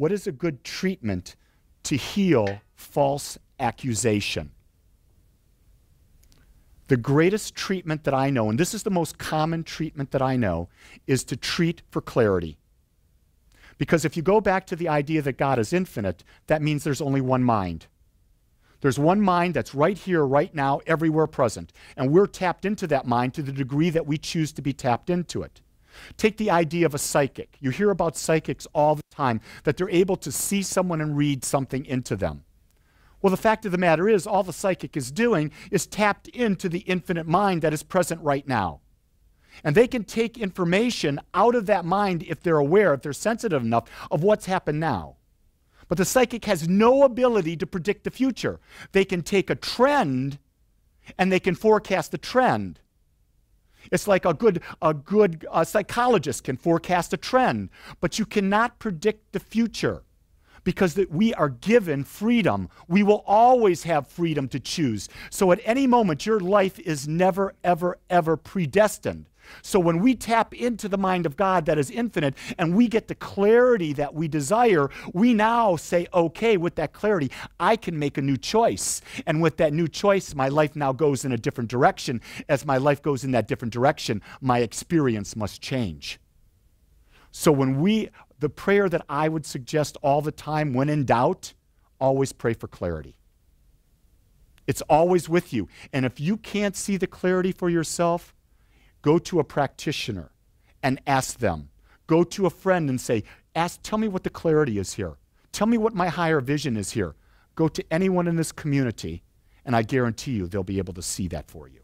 what is a good treatment to heal false accusation? The greatest treatment that I know, and this is the most common treatment that I know, is to treat for clarity. Because if you go back to the idea that God is infinite, that means there's only one mind. There's one mind that's right here, right now, everywhere present. And we're tapped into that mind to the degree that we choose to be tapped into it. Take the idea of a psychic. You hear about psychics all the time, that they're able to see someone and read something into them. Well, the fact of the matter is, all the psychic is doing is tapped into the infinite mind that is present right now. And they can take information out of that mind if they're aware, if they're sensitive enough of what's happened now. But the psychic has no ability to predict the future. They can take a trend and they can forecast the trend. It's like a good psychologist can forecast a trend, but you cannot predict the future because we are given freedom. We will always have freedom to choose. So at any moment, your life is never, ever, ever predestined. So when we tap into the mind of God that is infinite and we get the clarity that we desire, we now say, okay, with that clarity, I can make a new choice. And with that new choice, my life now goes in a different direction. As my life goes in that different direction, my experience must change. So the prayer that I would suggest all the time when in doubt, always pray for clarity. It's always with you. And if you can't see the clarity for yourself, go to a practitioner and ask them. Go to a friend and say, tell me what the clarity is here. Tell me what my higher vision is here. Go to anyone in this community, and I guarantee you they'll be able to see that for you.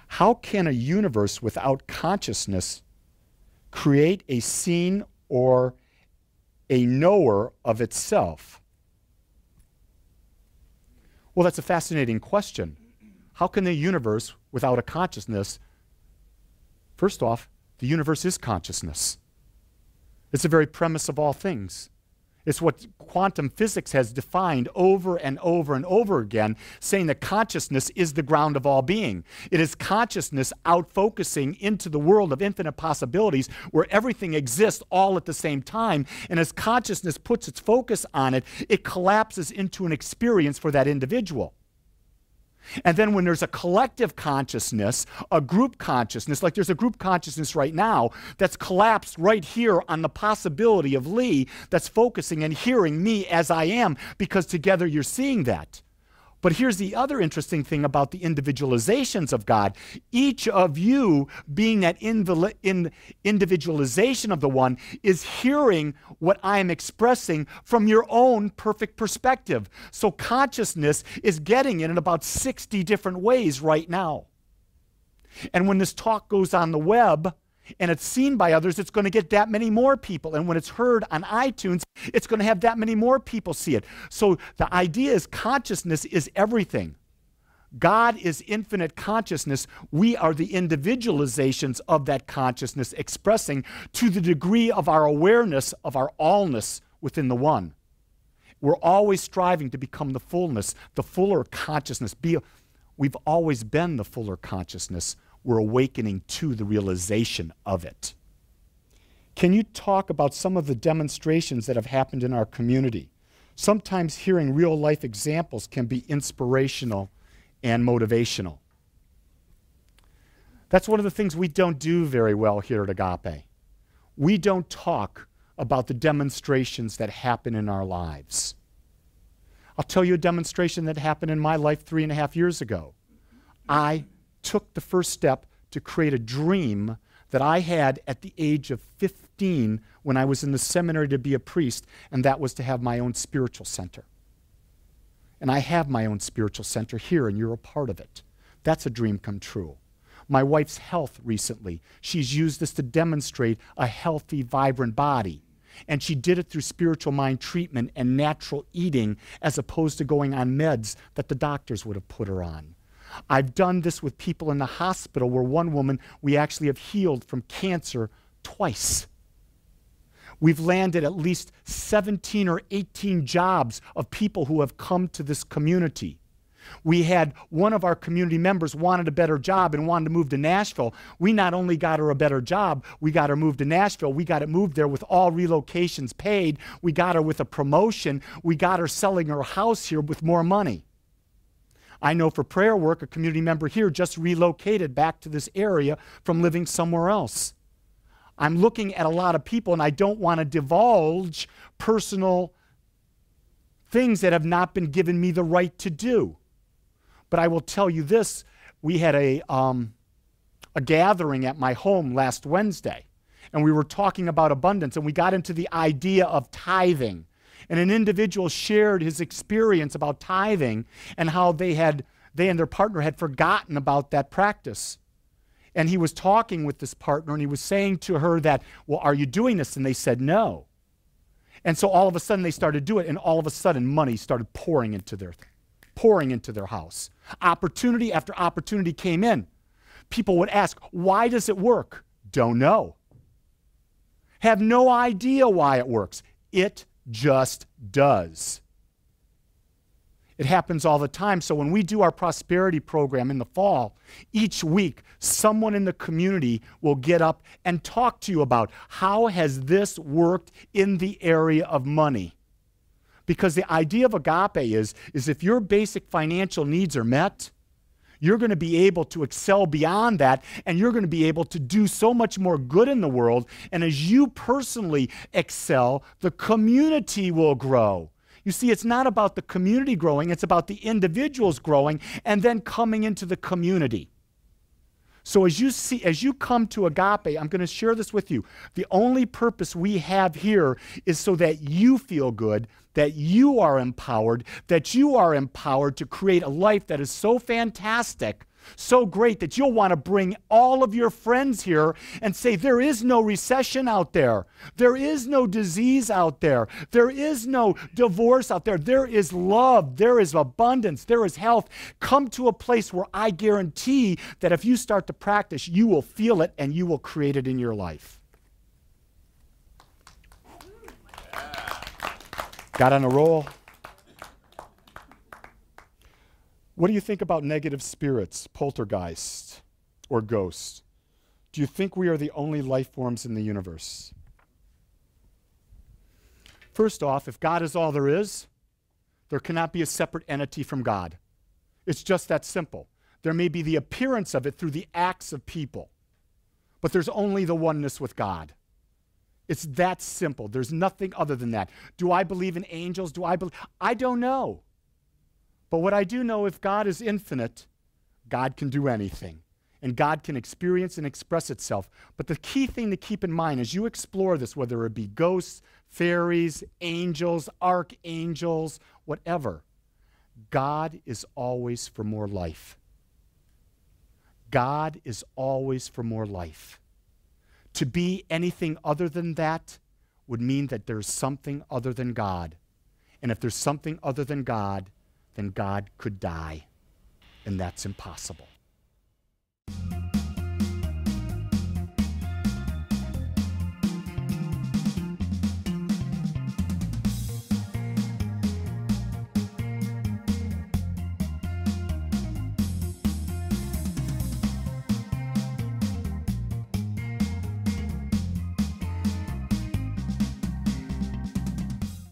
How can a universe without consciousness create a scene or a knower of itself? Well, that's a fascinating question. How can the universe without a consciousness? First off, the universe is consciousness. It's the very premise of all things. It's what quantum physics has defined over and over and over again, saying that consciousness is the ground of all being. It is consciousness out-focusing into the world of infinite possibilities where everything exists all at the same time. And as consciousness puts its focus on it, it collapses into an experience for that individual. And then when there's a collective consciousness, a group consciousness, like there's a group consciousness right now that's collapsed right here on the possibility of Lee that's focusing and hearing me as I am, because together you're seeing that. But here's the other interesting thing about the individualizations of God. Each of you, being that individualization of the one, is hearing what I am expressing from your own perfect perspective. So consciousness is getting it in about 60 different ways right now. And when this talk goes on the web, and it's seen by others, it's going to get that many more people. And when it's heard on iTunes, it's going to have that many more people see it. So the idea is consciousness is everything. God is infinite consciousness. We are the individualizations of that consciousness expressing to the degree of our awareness of our allness within the one. We're always striving to become the fullness, the fuller consciousness. We've always been the fuller consciousness. We're awakening to the realization of it. Can you talk about some of the demonstrations that have happened in our community? Sometimes hearing real-life examples can be inspirational and motivational. That's one of the things we don't do very well here at Agape. We don't talk about the demonstrations that happen in our lives. I'll tell you a demonstration that happened in my life 3.5 years ago. I took the first step to create a dream that I had at the age of 15 when I was in the seminary to be a priest, and that was to have my own spiritual center. And I have my own spiritual center here, and you're a part of it. That's a dream come true. My wife's health recently, she's used this to demonstrate a healthy, vibrant body. And she did it through spiritual mind treatment and natural eating as opposed to going on meds that the doctors would have put her on. I've done this with people in the hospital where one woman we actually have healed from cancer twice. We've landed at least 17 or 18 jobs of people who have come to this community. We had one of our community members wanted a better job and wanted to move to Nashville. We not only got her a better job, we got her moved to Nashville. We got it moved there with all relocations paid. We got her with a promotion. We got her selling her house here with more money. I know for prayer work, a community member here just relocated back to this area from living somewhere else. I'm looking at a lot of people, and I don't want to divulge personal things that have not been given me the right to do. But I will tell you this, we had a gathering at my home last Wednesday, and we were talking about abundance, and we got into the idea of tithing. And an individual shared his experience about tithing and how they and their partner had forgotten about that practice. And he was talking with this partner, and he was saying to her that, well, are you doing this? And they said no. And so all of a sudden they started to do it, and all of a sudden money started pouring into their house. Opportunity after opportunity came in. People would ask, why does it work? Don't know. Have no idea why it works. It just does. It happens all the time. So when we do our prosperity program in the fall, each week someone in the community will get up and talk to you about how has this worked in the area of money. Because the idea of Agape is if your basic financial needs are met, you're going to be able to excel beyond that, and you're going to be able to do so much more good in the world. And as you personally excel, the community will grow. You see, it's not about the community growing, it's about the individuals growing and then coming into the community. So as you come to Agape, I'm going to share this with you. The only purpose we have here is so that you feel good, that you are empowered to create a life that is so fantastic, so great that you'll want to bring all of your friends here and say, there is no recession out there. There is no disease out there. There is no divorce out there. There is love. There is abundance. There is health. Come to a place where I guarantee that if you start to practice, you will feel it and you will create it in your life. Got on a roll. What do you think about negative spirits, poltergeists, or ghosts? Do you think we are the only life forms in the universe? First off, if God is all there is, there cannot be a separate entity from God. It's just that simple. There may be the appearance of it through the acts of people, but there's only the oneness with God. It's that simple. There's nothing other than that. Do I believe in angels? I don't know. But what I do know, if God is infinite, God can do anything. And God can experience and express itself. But the key thing to keep in mind as you explore this, whether it be ghosts, fairies, angels, archangels, whatever, God is always for more life. God is always for more life. To be anything other than that would mean that there's something other than God. And if there's something other than God, then God could die, and that's impossible.